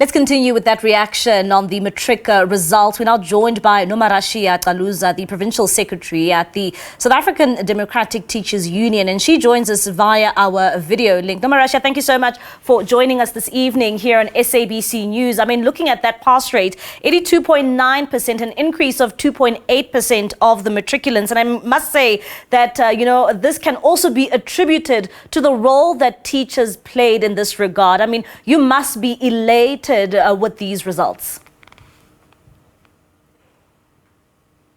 Let's continue with that reaction on the matric results. We're now joined by Nomarashiya Caluza, the Provincial Secretary at the South African Democratic Teachers Union, and she joins us via our video link. Nomarashiya, thank you so much for joining us this evening here on SABC News. I mean, looking at that pass rate, 82.9%, an increase of 2.8% of the matriculants. And I must say that, this can also be attributed to the role that teachers played in this regard. I mean, you must be elated with these results.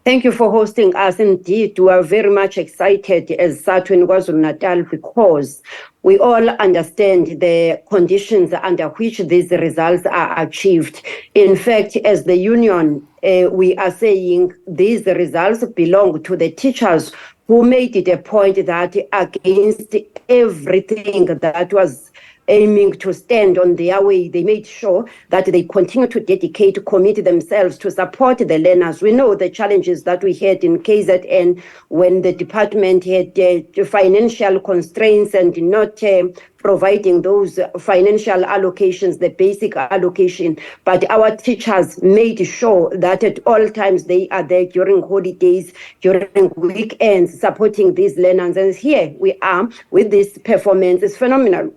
Thank you for hosting us. Indeed, we are very much excited as SATU in KwaZulu-Natal because we all understand the conditions under which these results are achieved. In fact, as the union, we are saying these results belong to the teachers who made it a point that against everything that was aiming to stand on their way, they made sure that they continue to commit themselves to support the learners. We know the challenges that we had in KZN when the department had financial constraints and not providing those financial allocations, the basic allocation. But our teachers made sure that at all times they are there during holidays, during weekends, supporting these learners. And here we are with this performance. It's phenomenal.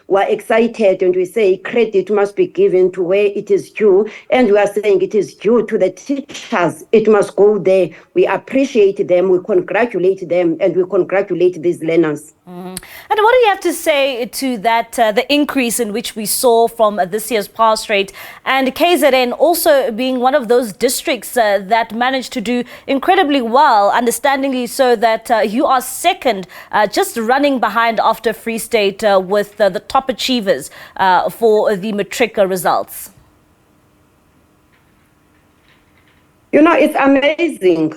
We're excited and we say credit must be given to where it is due. And we are saying it is due to the teachers. It must go there. We appreciate them, we congratulate them, and we congratulate these learners. And what do you have to say to that, the increase in which we saw from this year's pass rate, and KZN also being one of those districts that managed to do incredibly well, understandingly so that you are second, just running behind after Free State with the top achievers for the matric results? It's amazing.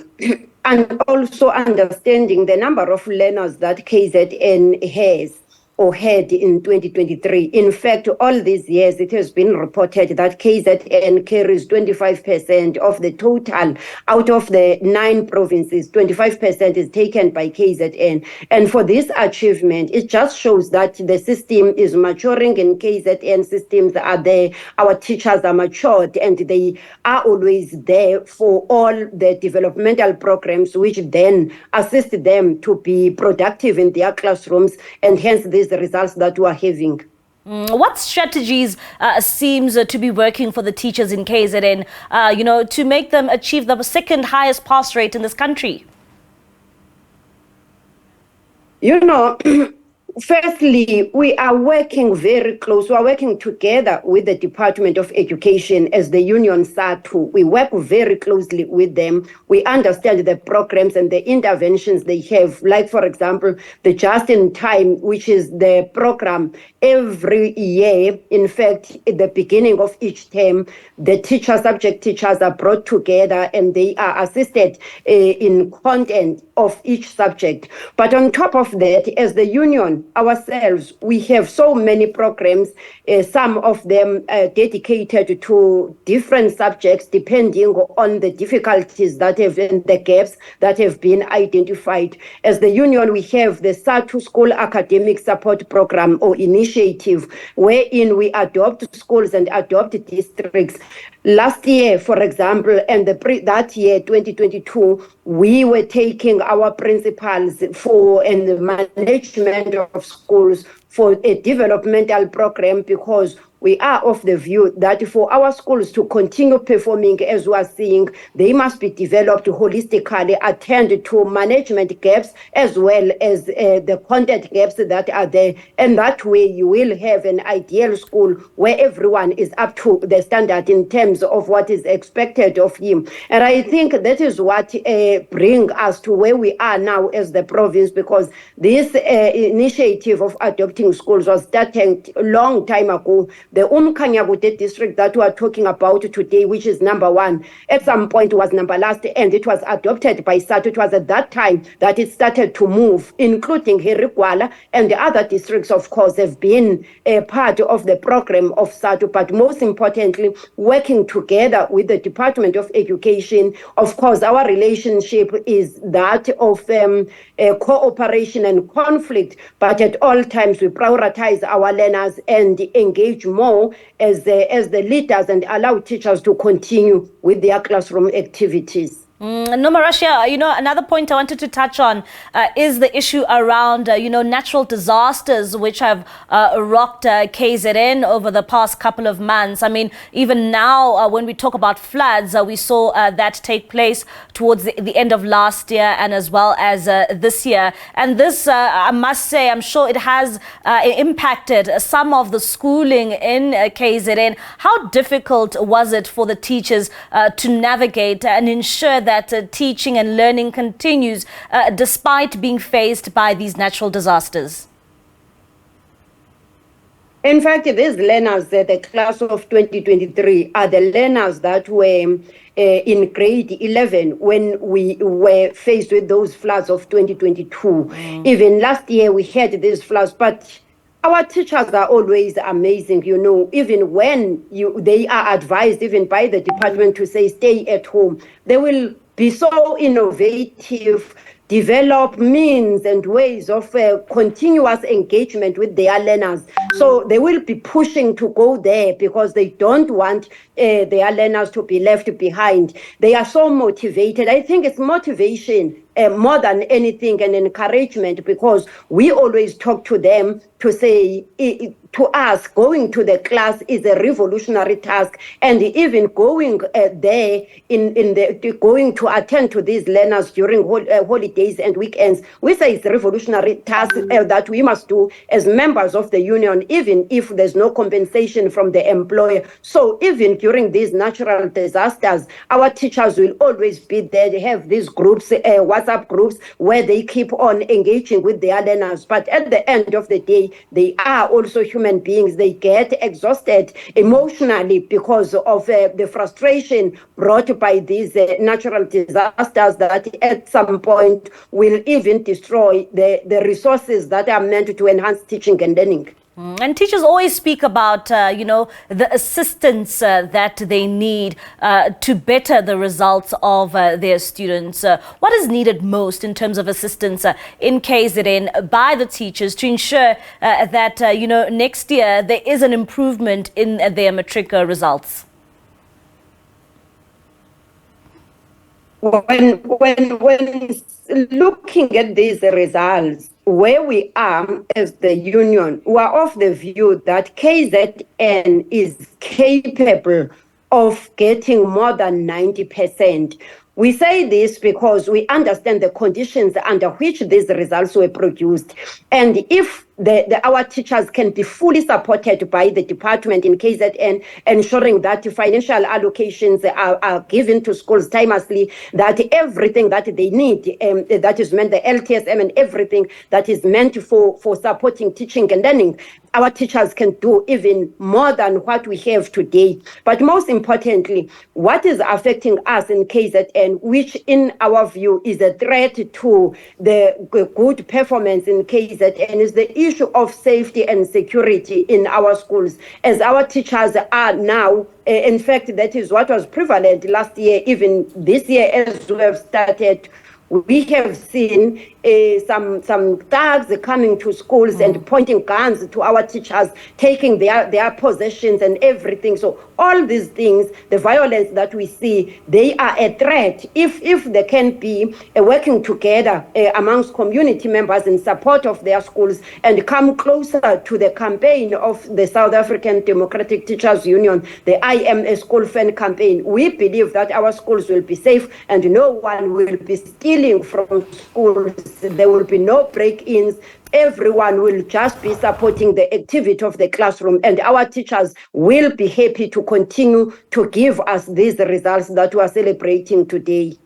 And also understanding the number of learners that KZN has or had in 2023. In fact, all these years, it has been reported that KZN carries 25% of the total. Out of the 9 provinces, 25% is taken by KZN. And for this achievement, it just shows that the system is maturing in KZN. Systems are there. Our teachers are matured and they are always there for all the developmental programs, which then assist them to be productive in their classrooms, and hence the results that we are having. What strategies seems to be working for the teachers in KZN, to make them achieve the second highest pass rate in this country? Firstly, we are working very close. We are working together with the Department of Education as the Union SATU. We work very closely with them. We understand the programs and the interventions they have. Like, for example, the Just in Time, which is the program every year. In fact, at the beginning of each term, the subject teachers are brought together and they are assisted in content of each subject. But on top of that, as the union, ourselves, we have so many programs, some of them dedicated to different subjects depending on the difficulties that have been, the gaps that have been identified. As the union, we have the SATU School Academic Support Program or initiative, wherein we adopt schools and adopt districts. Last year, for example, and that year, 2022, we were taking our principals and the management of schools for a developmental program, because we are of the view that for our schools to continue performing as we are seeing, they must be developed holistically, attend to management gaps as well as the content gaps that are there. And that way you will have an ideal school where everyone is up to the standard in terms of what is expected of him. And I think that is what brings us to where we are now as the province, because this initiative of adopting schools was started a long time ago. The Umkhanyabude district that we are talking about today, which is number 1, at some point was number last, and it was adopted by SATU. It was at that time that it started to move, including Herigwala, and the other districts, of course, have been a part of the program of SATU. But most importantly, working together with the Department of Education. Of course, our relationship is that of cooperation and conflict, but at all times we prioritize our learners and engage more more as the leaders and allow teachers to continue with their classroom activities. Nomarashiya, another point I wanted to touch on is the issue around, natural disasters which have rocked KZN over the past couple of months. I mean, even now, when we talk about floods, we saw that take place towards the end of last year and as well as this year. And this, I must say, I'm sure it has impacted some of the schooling in KZN. How difficult was it for the teachers to navigate and ensure that teaching and learning continues despite being faced by these natural disasters? In fact, these learners, the class of 2023, are the learners that were in grade 11 when we were faced with those floods of 2022. Even last year we had these floods, but our teachers are always amazing, even when they are advised, even by the department, to say stay at home, they will be so innovative, develop means and ways of continuous engagement with their learners. So they will be pushing to go there because they don't want their learners to be left behind. They are so motivated. I think it's motivation more than anything, and encouragement, because we always talk to them to say, to us, going to the class is a revolutionary task, and even going there going to attend to these learners during holidays and weekends, we say it's a revolutionary task that we must do as members of the union, even if there's no compensation from the employer. So even during these natural disasters, our teachers will always be there. They have these groups, WhatsApp groups, where they keep on engaging with their learners. But at the end of the day, they are also human beings. They get exhausted emotionally because of the frustration brought by these natural disasters that at some point will even destroy the resources that are meant to enhance teaching and learning. And teachers always speak about, the assistance that they need to better the results of their students. What is needed most in terms of assistance in KZN by the teachers to ensure that, next year there is an improvement in their matric results? When looking at these results, where we are as the union, we are of the view that KZN is capable of getting more than 90%. We say this because we understand the conditions under which these results were produced. And if our teachers can be fully supported by the department in KZN, ensuring that financial allocations are given to schools timelessly, that everything that they need, that is meant the LTSM and everything that is meant for supporting teaching and learning, our teachers can do even more than what we have today. But most importantly, what is affecting us in KZN, which in our view is a threat to the good performance in KZN, is the issue of safety and security in our schools. As our teachers are now, in fact, that is what was prevalent last year, even this year as we have started, we have seen some thugs coming to schools and pointing guns to our teachers, taking their possessions and everything. So all these things, the violence that we see, they are a threat. If they can be working together amongst community members in support of their schools and come closer to the campaign of the South African Democratic Teachers Union, the I Am a School Fan campaign, we believe that our schools will be safe and no one will be stealing from schools. There will be no break-ins. Everyone will just be supporting the activity of the classroom, and our teachers will be happy to continue to give us these results that we are celebrating today.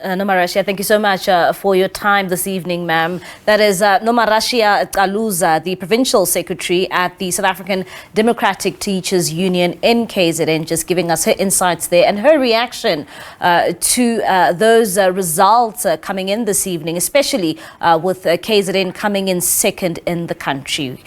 Nomarashiya, thank you so much for your time this evening, ma'am. That is Nomarashiya Caluza, the Provincial Secretary at the South African Democratic Teachers Union in KZN, just giving us her insights there and her reaction to those results coming in this evening, especially with KZN coming in second in the country.